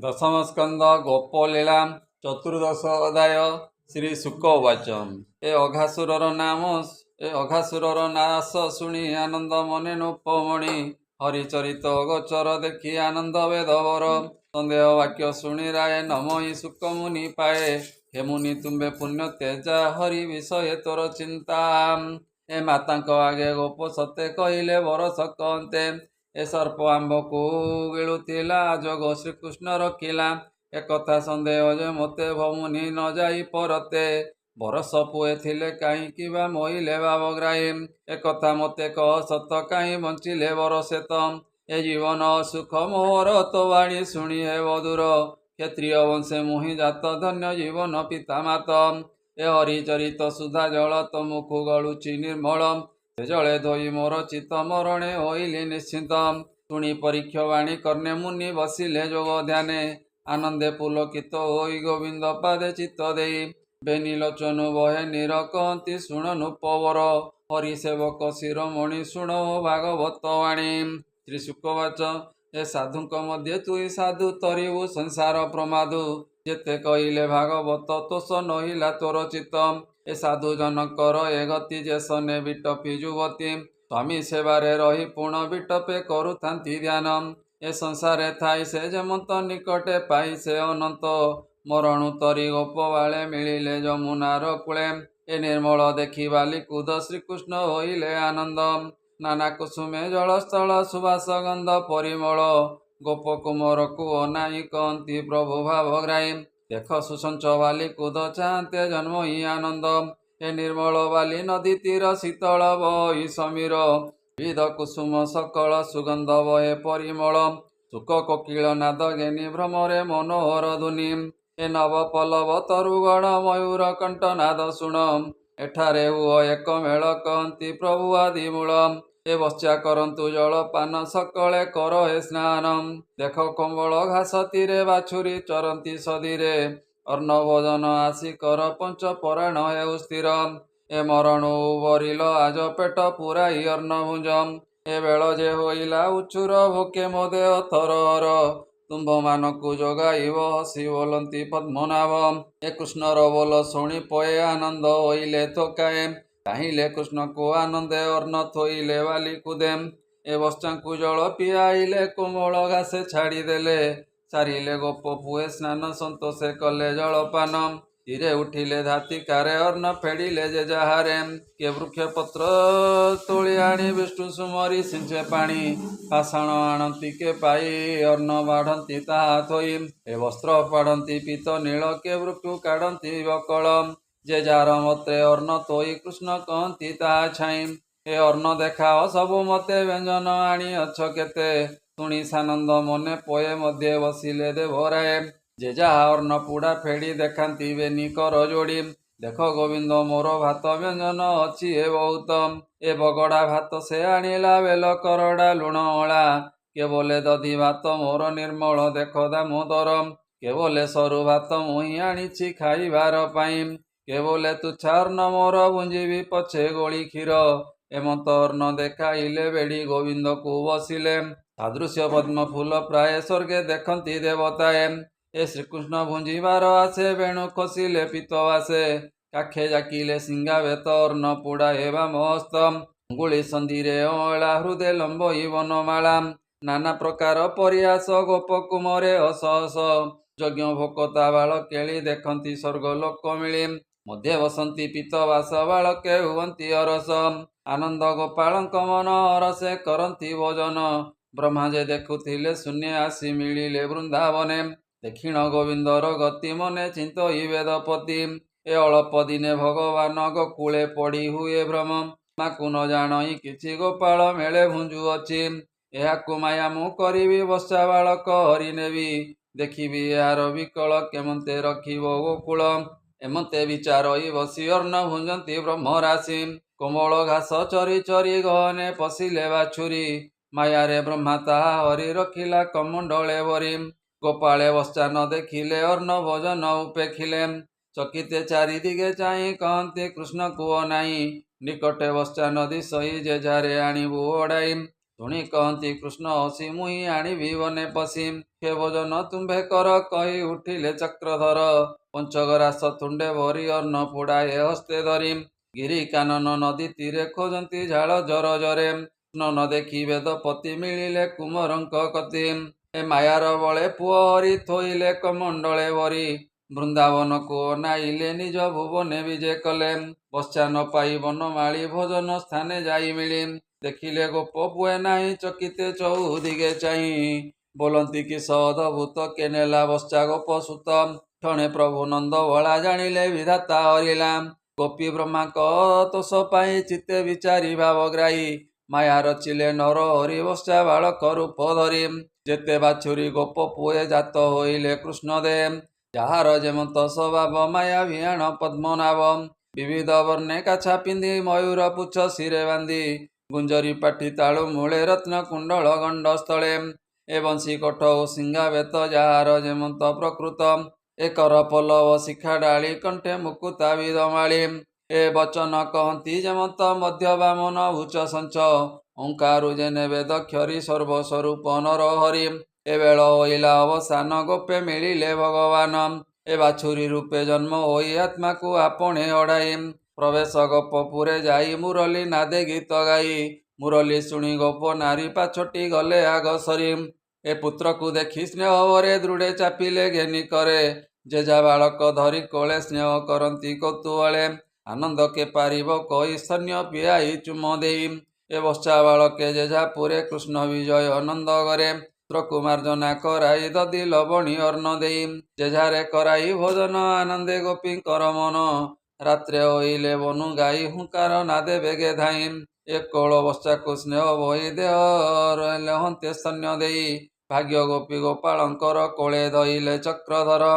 दशम स्कंद गोपलीला चतुर्दश अध्याय श्री शुक उवाच। ए अघासुरर नाश शुणी आनंद मने नृपमणि हरिचरित गोचर देखी आनंद वेदवर सन्देह वाक्य शुणी राय नमहि शुक मुनि पाए हे मुनि तुम्बे पुण्य तेजा हरि विषय तोर चिंता ए मातांक आगे गोप सते कहले बरस कहते ए सर्प आंबकू गिलुला जोग श्रीकृष्ण रखिला एकथा सन्देह जे मते भमुनि न जाई परते बरस पुए थिले कहीं मोहिले बाबग्राही एकथा मते कह सत कहीं बंचिले बरसे तम ए जीवन सुख मोर तो वाणी शुणी हे बधुर क्षत्रिय वंशे मुहि जात धन्य जीवन पिता मात ए हरिचरित सुधा जल तो मुखु गलुची निर्मल जले धोई मोर चित्त मरणे होइली निश्चित शुणी परीक्ष वाणी कर्णे मुनि बसिले जोग ध्याने आनंदे पुलकित होई गोविंद पादे चित्त देई बेनीलोचनु बहे नीर कहती शुण नृपवर हरिसेवक शिरोमणि शुण भागवत वाणी। श्री शुकवाच ए साधुक मध्य तुई साधु तरिबु संसार प्रमादु जेते कहले भागवत तोष नहिला तोर चित्त ए साधु जनकर ए गति जे सने बिटपी युवती स्वामी सेवारे रही पूर्ण बिटपे करुथांती ध्यान ए संसारे थाई से जेमंत निकटे पाई से अनंत मरणु तरी गोपबाळे मिलिले जमुनार कूले ए निर्मल देखि बाली कूद श्रीकृष्ण होइले आनंद नाना कुसुमे जलस्थल सुवास गंध परिमल गोप कुमर को अनाई कहती प्रभु भावग्राही देख सुसंच बाली कूद चाहते जन्म ही आनंद ए निर्मल बाली नदी तीर शीतल बही समीर विध कुसुम सकल सुगंध बहे परिमल सुख कोकिल नाद गेनी भ्रमरे मनोहर धुनि ए नव पल्लव तरुगण मयूर कंठ नाद शुण एठारे हुओ एक मेल कहती प्रभु आदि मूल ए बस्या करंतु जलपान सकले कर हे स्नान देख कम्बल घास तीरे बाछुरी चरंती सदीरे अर्ण भोजन आसी कर पंच पराण हेउ स्थिर ए मरणु बरिल आज पेट पुराई अर्ण भुंजम ए बेल जे होइला उचुर भोके मो देह थरहर तुम्भ मानकु जोगाइब हसी बोलंती पद्मनाभ ए कृष्णर बोल शुणी पये आनंद होइले थोकाए काहिले कृष्ण को आनंदे अर्ण थोइले बाली कुदेम ए बच्चांकु जल पियाइले कोमल घासे छाड़ीदेले सारिले गोप पुए स्नान संतोषे कले जलपान धीरे उठिले धातिकारे अर्ण फेड़िले जे जाहारे के वृक्ष पत्र तोली आनी विष्णु सुमरी सिंचे पानी पाषाण आणती के पाई अर्ण बाढ़ती ताहा थोई ए वस्त्र पाड़ती पीत नील के वृक्ष काढ़ती बकल जे जार मते अर्ण तोई कृष्ण कहती ताहा छाई ए अर्ण देखाओ सबु मते व्यंजन आनी अछ केते शुणी सानंद मने पये मध्य बसिले देवराय जे जहा अर्ण पुड़ा फेड़ी देखाती बेनी कर जोड़ी देख गोविंद मोर भात व्यंजन अच्छी ए बहुत ए बगड़ा भात से आनिला बेल करड़ा लुण अला के बोले दधी भात मोर निर्मल देख दामोदर के बोले सरु भात मुही आनिछि खाइबार पाई के बोले तुच्छा अर्ण मोर भुंजीबी पछे गोली क्षीर एमंत अर्ण देखाइले बेड़ी गोविंद को बसिले सादृश्य पद्म फूल प्राय स्वर्गे देखती देवताए ए श्रीकृष्ण भुंजीबार आसे बेणु खसिले पीतवासे काखे जाकिले सिंगा वेत अर्ण पुड़ा हेबा मस्त अंगुली संधिरे अला हृदय लंबई वनमाला नाना प्रकार परिहास गोप कुमरे हस हस यज्ञ भोकता बाल केली देखती स्वर्ग लोक मिली मध्य बसंती पीतवास बालके हुवंती अरस आनंद गोपालक मन हरसे करती भोजन ब्रह्मा जे देखुथिले शून्य आसी मिलिले वृंदावने दक्षिण गोविंदर गति मने चिंतई वेदपति ए अल्प दिने भगवान गोकुले पड़ी हुए भ्रम माकु न जाणई किछि गोपाल मेले भुंजु अछि एहाकु माया मु करिबी बस्या बालक हरि नेबी देखिबी यार विकल केमंते रखिबो गोकुल एमंते विचारई बसी अर्ण भुंजंती ब्रह्म राशि कोमल घास चरी चरी गहने पशिले बाछुरी मायारे ब्रह्मा ताहा हरि रखिला कमंडले भरी गोपाले बस्चा न देखिले अर्ण भोजन उपेखिले चकिते चारिदिगे चाहि कहते कृष्ण कुओ नाई निकटे बस्चा नदी सही जे झारे आणिबु ओढ़ाई ଶୁଣି କହନ୍ତି କୃଷ୍ଣ ହସି ମୁହିଁ ଆଣିବି ବନେ ପଶି। ହେ ଭୋଜନ ତୁମ୍ଭେ କର କହି ଉଠିଲେ ଚକ୍ରଧର। ପଞ୍ଚଗରାସ ତୁଣ୍ଡେ ଭରି ଅନ୍ନ ପୋଡ଼ାଏ ହସ୍ତେ ଧରି। ଗିରି କାନନ ନଦୀ ତୀରେ ଖୋଜନ୍ତି ଝାଳ ଜର ଜରେ। କୃଷ୍ଣ ନ ଦେଖି ବେଦପତି ମିଳିଲେ କୁମରଙ୍କ କତି। ଏ ମାୟାର ବଳେ ପୁଅ ହରି ଥୋଇଲେ କମଣ୍ଡଳେ ଭରି। ବୃନ୍ଦାବନକୁ ଅନାଇଲେ ନିଜ ଭୁବନେ ବିଜେ କଲେ। ବଶ୍ୟା ନ ପାଇ ବନମାଳି ଭୋଜନ ସ୍ଥାନେ ଯାଇ ମିଳି। ଦେଖିଲେ ଗୋପ ପୁଏ ନାହିଁ ଚକିତେ ଚଉଦିଗେ ଚାହିଁ। ବୋଲନ୍ତି କି ଅଦ୍ଭୁତ କେ ନେଲା ବଶ୍ୟା ଗୋପ ସୁତ। କ୍ଷଣେ ପ୍ରଭୁ ନନ୍ଦ ଭଳା ଜାଣିଲେ ବିଧାତା ହରିଲା। ଗୋପୀ ବ୍ରହ୍ମାଙ୍କ ତୋଷ ପାଇଁ ଚିତ୍ତେ ବିଚାରି ଭାବଗ୍ରାହୀ। ମାୟା ରଚିଲେ ନର ହରି ବଶ୍ୟା ବାଳକ ରୂପ ଧରି। ଯେତେ ବାଛୁରୀ ଗୋପ ପୁଏ ଜାତ ହୋଇଲେ କୃଷ୍ଣ ଦେ। ଯାହାର ଯେମନ୍ତ ସ୍ୱଭାବ ମାୟା ଭିଆଣ ପଦ୍ମନାଭ। ବିବିଧ ବର୍ଣ୍ଣେ କାଛା ପିନ୍ଧି ମୟୂର ପୁଚ୍ଛ ଶିରେ ବାନ୍ଧି। ଗୁଞ୍ଜରି ପାଠି ତାଳୁ ମୂଳେ ରତ୍ନ କୁଣ୍ଡଳ ଗଣ୍ଡ ସ୍ଥଳେ। ଏ ବଂଶୀ କୋଠ ଓ ସିଂହା ବେତ ଯାହାର ଯେମନ୍ତ ପ୍ରକୃତ। ଏକର ପଲ୍ଲବ ଶିଖା ଡାଳି କଣ୍ଠେ ମୁକୁତା ବିଧମାଳି। ଏ ବଚନ କହନ୍ତି ଯେମନ୍ତ ମଧ୍ୟ ବାମନ ଉଚ୍ଚ ସଞ୍ଚ। ଓଙ୍କାରୁ ଯେନେ ବେଦ କ୍ଷରି ସର୍ବସ୍ୱରୂପ ନର ହରି। ଏ ବେଳ ହୋଇଲା ଅବସାନ ଗୋପେ ମିଳିଲେ ଭଗବାନ। ଏ ବାଛୁରୀ ରୂପେ ଜନ୍ମ ହୋଇ ଆତ୍ମାକୁ ଆପଣେ ଅଢାଇ। ପ୍ରବେଶ ଗୋପପୁରେ ଯାଇ ମୁରଲି ନାଦେ ଗୀତ ଗାଇ। ମୁରଲି ଶୁଣି ଗୋପ ନାରୀ ପାଛୋଟି ଗଲେ ଆଗ ସରି। ଏ ପୁତ୍ରକୁ ଦେଖି ସ୍ନେହ ଭରେ ଦୃଢ଼େ ଚାପିଲେ ଘେନି କରେ। ଯେଝା ବାଳକ ଧରି କୋଳେ ସ୍ନେହ କରନ୍ତି କୌତୂହଳେ। ଆନନ୍ଦ କେ ପାରିବ କହି ସ୍ତନ୍ୟ ପିଆଇ ଚୁମ ଦେଇ। ଏ ବଶ୍ୟା ବାଳକେ ଯେଝା ପୁରେ କୃଷ୍ଣ ବିଜୟ ନନ୍ଦ ଘରେ। ପୁତ୍ରକୁ ମାର୍ଜନା କରାଇ ଦଧି ଲବଣୀ ଅର୍ଣ୍ଣ ଦେଇ। ଯେଝାରେ କରାଇ ଭୋଜନ ଆନନ୍ଦେ ଗୋପୀଙ୍କର ମନ। ରାତ୍ରେ ହୋଇଲେ ବନୁ ଗାଇ ହୁଙ୍କାର ନାଦେ ବେଗେ ଧାଇଁ। ଏ କୋଳ ବଶ୍ୟାକୁ ସ୍ନେହ ବହି ଦେହ ଲହନ୍ତେ ସ୍ତନ୍ୟ ଦେଇ। ଭାଗ୍ୟ ଗୋପୀ ଗୋପାଳଙ୍କର କୋଳେ ଧଇଲେ ଚକ୍ରଧର।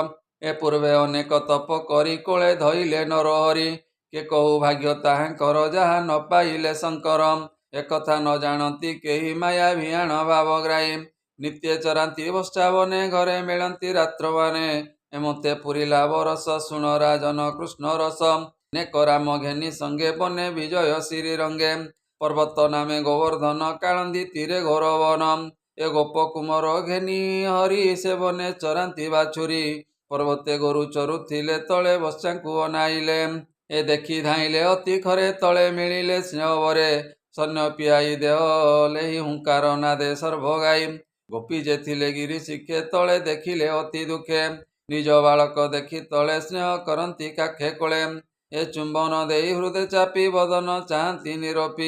ଏ ପୂର୍ବେ ଅନେକ ତପ କରି କୋଳେ ଧଇଲେ ନର ହରି। କେ କହୁ ଭାଗ୍ୟ ତାହାଙ୍କର ଯାହା ନ ପାଇଲେ ଶଙ୍କର। ଏକଥା ନ ଜାଣନ୍ତି କେହି ମାୟା ଭିଆଣ ଭାବଗ୍ରାହୀ। ନିତ୍ୟ ଚରାନ୍ତି ବଶ୍ୟା ବନେ ଘରେ ମିଳନ୍ତି ରାତ୍ରମାନେ। ଏମତେ ପୁରିଲା ବରଷ ଶୁଣ ରାଜନ କୃଷ୍ଣ ରସ। ନେକ ରାମ ଘେନି ସଙ୍ଗେ ବନେ ବିଜୟ ଶିରି ରଙ୍ଗେ। ପର୍ବତ ନାମେ ଗୋବର୍ଦ୍ଧନ କାଳନ୍ଦୀ ତୀରେ ଘୋର ବନ। ଏ ଗୋପ କୁମର ଘେନି ହରି ସେ ବନେ ଚରାନ୍ତି ବାଛୁରୀ। ପର୍ବତେ ଗୋରୁ ଚରୁଥିଲେ ତଳେ ବଶ୍ୟାଙ୍କୁ ଅନାଇଲେ। ଏ ଦେଖି ଧାଇଁଲେ ଅତି ଖରେ ତଳେ ମିଳିଲେ ସ୍ନେହ ଭରେ। ସୈନ୍ୟ ପିଆଇ ଦେହ ଲେହି ହୁଙ୍କାର ନାଦେ ସର୍ବଗାଇ। ଗୋପୀ ଯେ ଥିଲେ ଗିରି ଶିଖେ ତଳେ ଦେଖିଲେ ଅତି ଦୁଃଖେ। ନିଜ ବାଳକ ଦେଖି ତଳେ ସ୍ନେହ କରନ୍ତି କାଖେ କୋଳେ। ଏ ଚୁମ୍ବନ ଦେଇ ହୃଦେ ଚାପି ବଦନ ଚାହାନ୍ତି ନିରପି।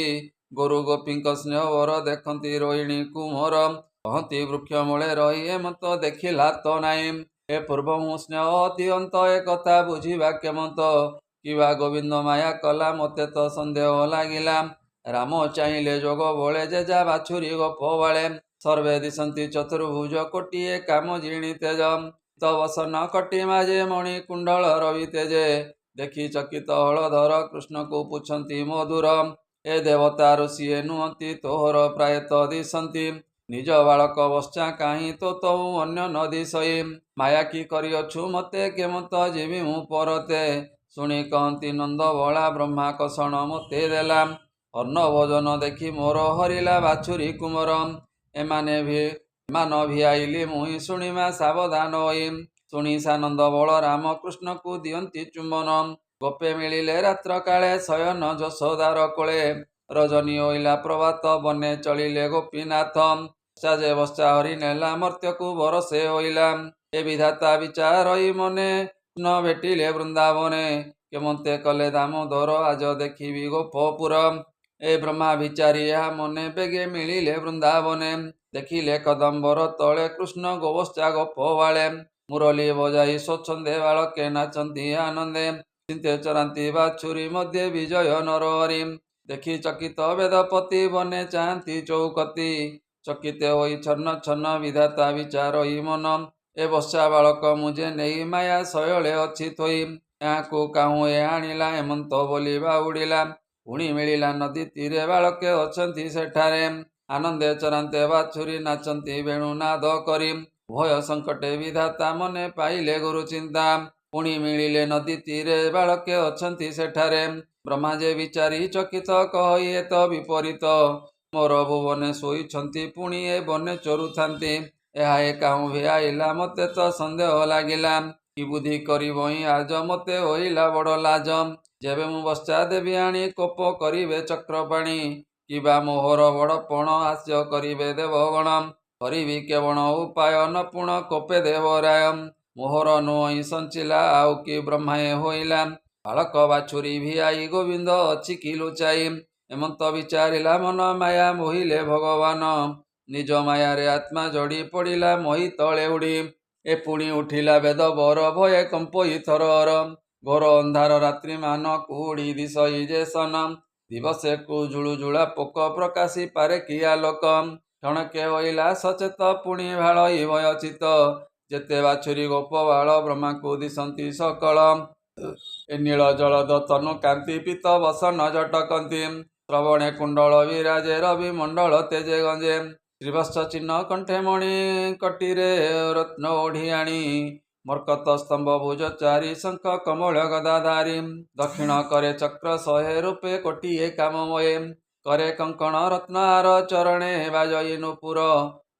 ଗୋରୁ ଗୋପୀଙ୍କ ସ୍ନେହ ଭର ଦେଖନ୍ତି ରୋହିଣୀ କୁମର। କହନ୍ତି ବୃକ୍ଷ ମୂଳେ ରହି ଏମନ୍ତ ଦେଖିଲା ତ ନାଇଁ। ଏ ପୂର୍ବ ମୁଁ ସ୍ନେହ ଅତିଅନ୍ତ ଏ କଥା ବୁଝିବା କେମନ୍ତ। କିବା ଗୋବିନ୍ଦ ମାୟା କଲା ମୋତେ ତ ସନ୍ଦେହ ଲାଗିଲା। ରାମ ଚାହିଁଲେ ଯୋଗ ବଳେ ଯେଝା ବାଛୁରୀ ଗୋପ ବାଳେ। ସର୍ବେ ଦିଶନ୍ତି ଚତୁର୍ଭୁଜ କୋଟିଏ କାମ ଜିଣି ତେଜ। ତ ବସନ କଟି ମାଝେ ମଣି କୁଣ୍ଡଳ ରବି ତେଜେ। ଦେଖି ଚକିତ ହଳଧର କୃଷ୍ଣକୁ ପୁଛନ୍ତି ମଧୁର। ଏ ଦେବତା ଋଷିଏ ନୁହନ୍ତି ତୋହର ପ୍ରାୟତଃ ଦିଶନ୍ତି। ନିଜ ବାଳକ ବଶ୍ୟା କାହିଁ ତୋ ତହୁ ଅନ୍ୟ ନ ଦିଶଇ। ମାୟା କି କରିଅଛୁ ମତେ କେମନ୍ତ ଯିବି ମୁଁ ପରତେ। ଶୁଣି କହନ୍ତି ନନ୍ଦ ଭଳା ବ୍ରହ୍ମା କଷଣ ମୋତେ ଦେଲା। ଅନ୍ନ ଭୋଜନ ଦେଖି ମୋର ହରିଲା ବାଛୁରୀ କୁମର। ଏମାନ ଭିଆଇଲି ମୁହିଁ ଶୁଣିମା ସାବଧାନ ହୋଇ। ଶୁଣି ସାନନ୍ଦ ବଳ ରାମ କୃଷ୍ଣକୁ ଦିଅନ୍ତି ଚୁମ୍ବନ। ଗୋପେ ମିଳିଲେ ରାତ୍ର କାଳେ ଶୟନ ଯଶୋଦାର କୋଳେ। ରଜନୀ ହୋଇଲା ପ୍ରଭାତ ବନେ ଚଳିଲେ ଗୋପୀନାଥ। ବଶ୍ୟା ଯେ ବଶ୍ୟା ହରି ନେଲା ମର୍ତ୍ତ୍ୟକୁ ବରଷେ ହୋଇଲା। ଏ ବିଧାତା ବିଚାରଇ ମନେ କୃଷ୍ଣ ଭେଟିଲେ ବୃନ୍ଦାବନେ। କେମନ୍ତେ କଲେ ଦାମୋଦର ଆଜ ଦେଖିବି ଗୋପପୁର। ଏ ବ୍ରହ୍ମା ବିଚାରି ଏହା ମନେ ବେଗେ ମିଳିଲେ ବୃନ୍ଦାବନେ। ଦେଖିଲେ କଦମ୍ବର ତଳେ କୃଷ୍ଣ ଗୋବଶ୍ୟା ଗୋପ ବାଳେ। ମୁରଲି ବଜାଇ ସ୍ୱଚ୍ଛନ୍ଦେ ବାଳକେ ନାଚନ୍ତି ଆନନ୍ଦେ। ଚିନ୍ତେ ଚରାନ୍ତି ବାଛୁରୀ ମଧ୍ୟେ ବିଜୟ ନର ହରି। ଦେଖି ଚକିତ ବେଦପତି ବନେ ଚାହାନ୍ତି ଚୌକତି। ଚକିତେ ହୋଇ ଛନ୍ନ ଛନ୍ନ ବିଧାତା ବିଚାରଇ ମନ। ଏ ବଶ୍ୟା ବାଳକ ମୁଁ ଯେ ନେଇ ମାୟା ଶୟଳେ ଅଛି ଥୋଇ। ଏହାକୁ କାହୁଁ ଏ ଆଣିଲା ଏମନ୍ତ ବୋଲି ବାହୁଡ଼ିଲା। ପୁଣି ମିଳିଲା ନଦୀ ତୀରେ ବାଳକେ ଅଛନ୍ତି ସେଠାରେ। ଆନନ୍ଦେ ଚରାନ୍ତେ ବାଛୁରୀ ନାଚନ୍ତି ବେଣୁନାଦ କରି। ଭୟ ସଙ୍କଟେ ବିଧାତା ମନେ ପାଇଲେ ଗୁରୁ ଚିନ୍ତା। ପୁଣି ମିଳିଲେ ନଦୀ ତୀରେ ବାଳକେ ଅଛନ୍ତି ସେଠାରେ। ବ୍ରହ୍ମା ଯେ ବିଚାରି ଚକିତ କହି ଏ ତ ବିପରୀତ। ମୋର ଭୁବନେ ଶୋଇଛନ୍ତି ପୁଣି ଏ ବନେ ଚରୁଥାନ୍ତି। ଏହା ଏକାହୁଁ ଭିଆଇଲା ମୋତେ ତ ସନ୍ଦେହ ଲାଗିଲା। କି ବୁଦ୍ଧି କରିବଇଁ ଆଜ ମୋତେ ହୋଇଲା ବଡ଼ ଲାଜ। ଯେବେ ମୁଁ ବଶ୍ଚା ଦେବି ଆଣି କୋପ କରିବେ ଚକ୍ରପାଣି। କିବା ମୋହର ବଡ଼ପଣ ହାସ୍ୟ କରିବେ ଦେବଗଣ। କରିବି କେବଳ ଉପାୟ ନପୁଣ କୋପେ ଦେବରାୟ। ମୋହର ନୁହଁ ସଞ୍ଚିଲା ଆଉ କି ବ୍ରହ୍ମାଏ ହୋଇଲା। ବାଳକ ବାଛୁରୀ ଭିଆଇ ଗୋବିନ୍ଦ ଅଛି କି ଲୁଚାଇ। ଏମନ୍ତ ବିଚାରିଲା ମନ ମାୟା ମୋହିଲେ ଭଗବାନ। ନିଜ ମାୟାରେ ଆତ୍ମା ଜଡ଼ି ପଡ଼ିଲା ମହି ତଳେ ଉଡ଼ି। ଏ ପୁଣି ଉଠିଲା ବେଦ ବର ଭୟେ କମ୍ପଇ ଥରହର। ଘୋର ଅନ୍ଧାର ରାତ୍ରି ମାନ କୁହୁଡ଼ି ଦିଶଇ ଯେ ସନ। ଦିବସେକୁ ଜୁଳୁଜୁଳା ପୋକ ପ୍ରକାଶି ପାରେ କି ଆଲୋକ। କ୍ଷଣକେ ହୋଇଲା ସଚେତ ପୁଣି ଭାଳଇ ଭୟଚିତ। ଯେତେ ବାଛୁରୀ ଗୋପବାଳ ବ୍ରହ୍ମାକୁ ଦିଶନ୍ତି ସକଳ। ଏ ନୀଳ ଜଳଦ ତନୁ କାନ୍ତି ପୀତ ବସନ ଜଟକନ୍ତି। ଶ୍ରବଣେ କୁଣ୍ଡଳ ବିରାଜେ ରବି ମଣ୍ଡଳ ତେଜେ ଗଞ୍ଜେ। ଶ୍ରୀବତ୍ସ ଚିହ୍ନ କଣ୍ଠେ ମଣି କଟିରେ ରତ୍ନ ଓଢ଼ିଆଣି। ମର୍କତ ସ୍ତମ୍ଭ ଭୁଜ ଚାରି ଶଙ୍ଖ କମଳ ଗଦାଧାରୀ। ଦକ୍ଷିଣ କରେ ଚକ୍ର 100 ରୂପେ କୋଟିଏ କାମମୟେ। କରେ କଙ୍କଣ ରତ୍ନହାର ଚରଣେ ବାଜଇ ନୂପୁର।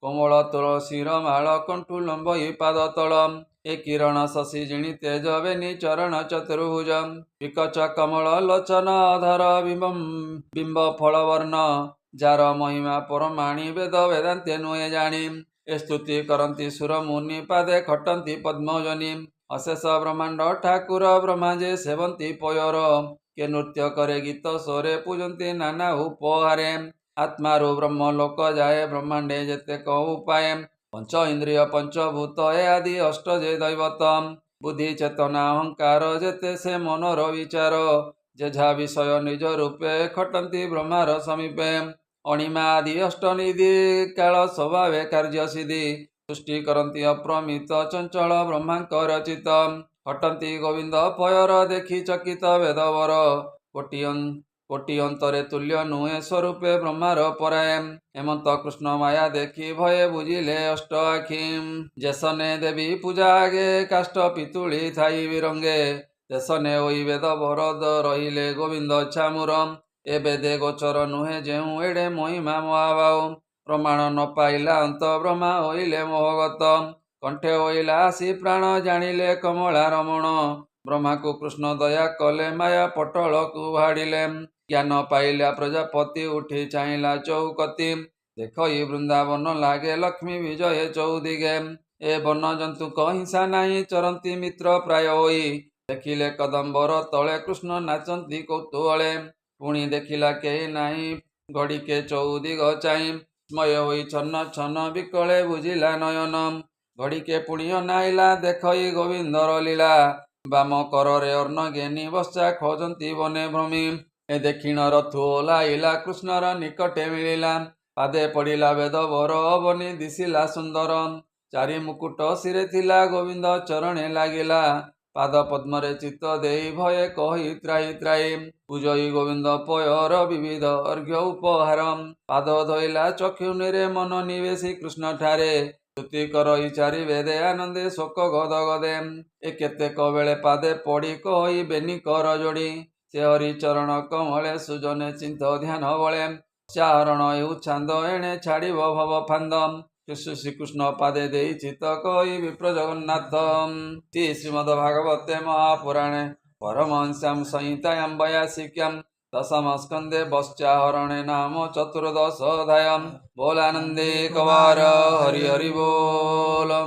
କୋମଳ ତୁଳସୀର ମାଳ କଣ୍ଠୁ ଲମ୍ବଇ ପାଦ ତଳ। ଏ କିରଣ ଶଶି ଜିଣି ତେଜ ବେନି ଚରଣ ଚତୁର୍ଭୁଜ। ବିକଚ କମଳ ଲୋଚନ ଅଧର ବିମ୍ବ ଫଳ ବର୍ଣ୍ଣ। ଯାର ମହିମା ପରମାଣି ବେଦ ବେଦାନ୍ତେ ନୁହେଁ ଜାଣି। ଏ ସ୍ତୁତି କରନ୍ତି ସୁର ମୁନି ପାଦେ ଖଟନ୍ତି ପଦ୍ମଜନୀ। ଅଶେଷ ବ୍ରହ୍ମାଣ୍ଡ ଠାକୁର ବ୍ରହ୍ମା ଯେ ସେବନ୍ତି ପୟର। କେ ନୃତ୍ୟ କରେ ଗୀତ ସ୍ୱରେ ପୂଜନ୍ତି ନାନା ଉପହାରେ। ଆତ୍ମାରୁ ବ୍ରହ୍ମ ଲୋକ ଯାଏ ବ୍ରହ୍ମାଣ୍ଡେ ଯେତେକ ଉପାଏ। ପଞ୍ଚ ଇନ୍ଦ୍ରିୟ ପଞ୍ଚଭୂତ ଏ ଆଦି ଅଷ୍ଟ ଯେ ଦୈବତ। ବୁଦ୍ଧି ଚେତନା ଅହଙ୍କାର ଯେତେ ସେ ମନର ବିଚାର। ଯେଝା ବିଷୟ ନିଜ ରୂପେ ଖଟନ୍ତି ବ୍ରହ୍ମାର ସମୀପେ। ଅଣିମା ଆଦି ଅଷ୍ଟନିଧି କାଳ ସ୍ୱଭାବେ କାର୍ଯ୍ୟ ସିଦ୍ଧି। ସୃଷ୍ଟି କରନ୍ତି ଅପ୍ରମିତ ଚଞ୍ଚଳ ବ୍ରହ୍ମାଙ୍କ ରଚିତ। ଖଟନ୍ତି ଗୋବିନ୍ଦ ପୟର ଦେଖି ଚକିତ ବେଦବର। କୋଟି ଅନ୍ତରେ ତୁଲ୍ୟ ନୁହେଁ ସ୍ୱରୂପେ ବ୍ରହ୍ମାର ପରାଏ। ହେମନ୍ତ କୃଷ୍ଣ ମାୟା ଦେଖି ଭୟେ ବୁଝିଲେ ଅଷ୍ଟ ଆଖି। ଯେସନେ ଦେବୀ ପୂଜା ଆଗେ କାଷ୍ଠ ପିତୁଳି ଥାଇ ବିରଙ୍ଗେ। ତେସନେ ହୋଇ ବେଦ ବରଦ ରହିଲେ ଗୋବିନ୍ଦ ଛାମୁର। ଏ ବେଦେ ଗୋଚର ନୁହେଁ ଯେଉଁ ଏଡ଼େ ମହିମା ମହାବାହୁ। ପ୍ରମାଣ ନ ପାଇଲା ଅନ୍ତ ବ୍ରହ୍ମା ହୋଇଲେ ମୋହଗତ। କଣ୍ଠେ ହୋଇଲା ଆସି ପ୍ରାଣ ଜାଣିଲେ କମଳା ରମଣ। ବ୍ରହ୍ମାକୁ କୃଷ୍ଣ ଦୟା କଲେ ମାୟା ପଟଳକୁ ଭାଡ଼ିଲେ। ଜ୍ଞାନ ପାଇଲା ପ୍ରଜାପତି ଉଠି ଚାହିଁଲା ଚଉକତି। ଦେଖଇ ବୃନ୍ଦାବନ ଲାଗେ ଲକ୍ଷ୍ମୀ ବିଜୟେ ଚଉଦିଗେ। ଏ ବନ ଜନ୍ତୁଙ୍କ ହିଂସା ନାହିଁ ଚରନ୍ତି ମିତ୍ର ପ୍ରାୟ ହୋଇ। ଦେଖିଲେ କଦମ୍ବର ତଳେ କୃଷ୍ଣ ନାଚନ୍ତି କୌତୂହଳେ। ପୁଣି ଦେଖିଲା କେହି ନାହିଁ ଘଡ଼ିକେ ଚଉଦିଗ ଚାହିଁ। ସ୍ମୟ ହୋଇ ଛନ୍ନ ଛନ୍ନ ବିକଳେ ବୁଝିଲା ନୟନ। ଘଡ଼ିକେ ପୁଣି ଅନାଇଲା ଦେଖଇ ଗୋବିନ୍ଦର ଲୀଳା। ବାମ କରରେ ଅର୍ଣ୍ଣ ଘେନି ବଶ୍ଚା ଖୋଜନ୍ତି ବନେ ଭ୍ରମୀ। ଏ ଦେଖିଣ ରଥୁ ଓହ୍ଲାଇଲା କୃଷ୍ଣର ନିକଟେ ମିଳିଲା। ପାଦେ ପଡ଼ିଲା ବେଦ ବର ଅବନୀ ଦିଶିଲା ସୁନ୍ଦର। ଚାରି ମୁକୁଟ ଶିରେ ଥିଲା ଗୋବିନ୍ଦ ଚରଣେ ଲାଗିଲା। ପାଦ ପଦ୍ମରେ ଚିତ୍ତ ଦେଇ ଭୟେ କହି ତ୍ରାହି ତ୍ରାହି। ପୂଜଇ ଗୋବିନ୍ଦ ପୟର ବିବିଧ ଅର୍ଘ୍ୟ ଉପହାର। ପାଦ ଧୋଇଲା ଚକ୍ଷୁନିରେ ମନ ନିବେଶି କୃଷ୍ଣଠାରେ। ସ୍ତୁତି କରଇ ଚାରି ବେଦେ ଆନନ୍ଦେ ଶୋକ ଗଦ ଗଦେ। ଏ କେତେକ ବେଳେ ପାଦେ ପଡ଼ି କହି ବେନି କର ଯୋଡ଼ି। ସେ ହରି ଚରଣ କମଳେ ସୁଜନେ ଚିନ୍ତ ଧ୍ୟାନ ବଳେ। ଚାରଣ ହେଉ ଛାନ୍ଦ ଏଣେ ଛାଡ଼ିବ ଭବ ଫାନ୍ଦ। ଶ୍ରୀକୃଷ୍ଣ ପାଦେ ଦେଇ ଚିତ କହି ବିପ୍ର ଜଗନ୍ନାଥ। ଶ୍ରୀମଦ ଭାଗବତେ ମହାପୁରାଣେ ପରମହଂସ୍ୟାଂ ସଂହିତାୟାଂ ବୟାସିକ୍ୟାଂ ଦଶମ ସ୍କନ୍ଧେ ବଶ୍ଚାହରणे ନାମ ଚତୁର୍ଦଶ ଅଧ୍ୟାୟ। ବୋଲାନନ୍ଦେ କବାର ହରି ହରି ବୋଲ।